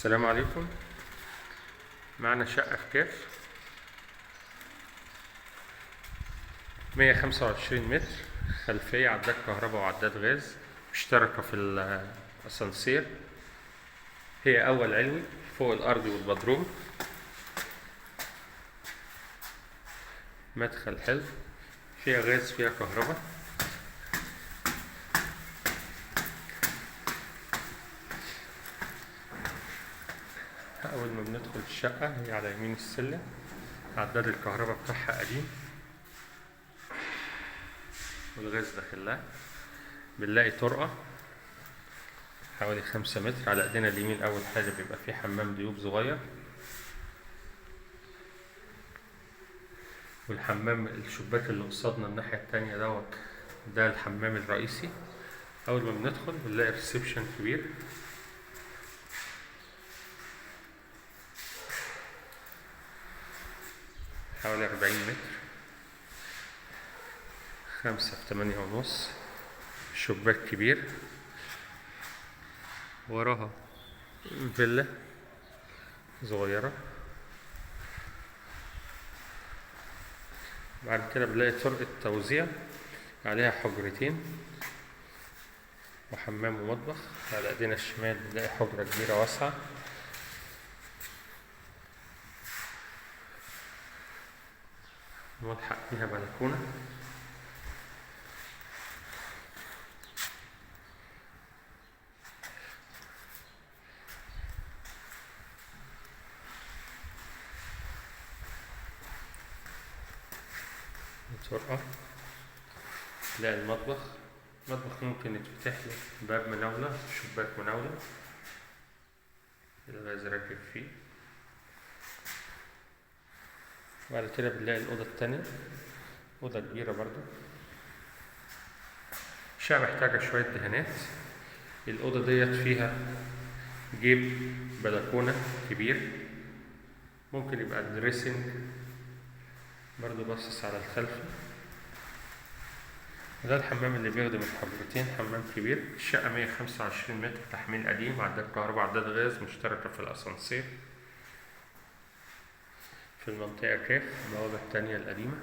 السلام عليكم. معنا شقة في كاف 125 متر، خلفية عداد كهرباء وعداد غاز، مشتركة في الأسانسير. هي أول علوي فوق الأرضي والبدروم، مدخل حلو، فيها غاز فيها كهرباء. أول ما بندخل الشقة هي على يمين السلم، عداد الكهرباء بتاعها قديم والغاز داخلها. بنلاقي طرقة حوالي 5 متر. على ايدينا اليمين أول حاجة بيبقى فيه حمام ضيوف صغير، والحمام الشباك اللي قصادنا الناحية التانية ده الحمام الرئيسي. أول ما بندخل بنلاقي ريسبشن كبير، حوالي 40 متر، 5 في 8.5. شباك كبير، وراها فيلا صغيرة. بعد كده بنلاقي طرقة توزيع عليها حجرتين وحمام ومطبخ. على ايدينا الشمال بنلاقي حجرة كبيرة واسعة، ملحق فيها بلكونة. طرقة، تلاقي المطبخ ممكن يتفتح له باب مناولة، شباك مناولة، الغاز راكب فيه. بعد كده بنلاقي الأوضة التانية، أوضة كبيرة برضو. الشقة محتاجة شوية دهانات. الأوضة ديت فيها جيب بلكونة كبير، ممكن يبقى دريسنج برضو باصص على الخلفي. ده الحمام اللي بيخدم الحجرتين، حمام كبير. الشقة 125 متر، تحميل قديم، عداد كهرباء عداد غاز، مشتركة في الأسانسير في المنطقة كاف، البوابة التانية القديمة.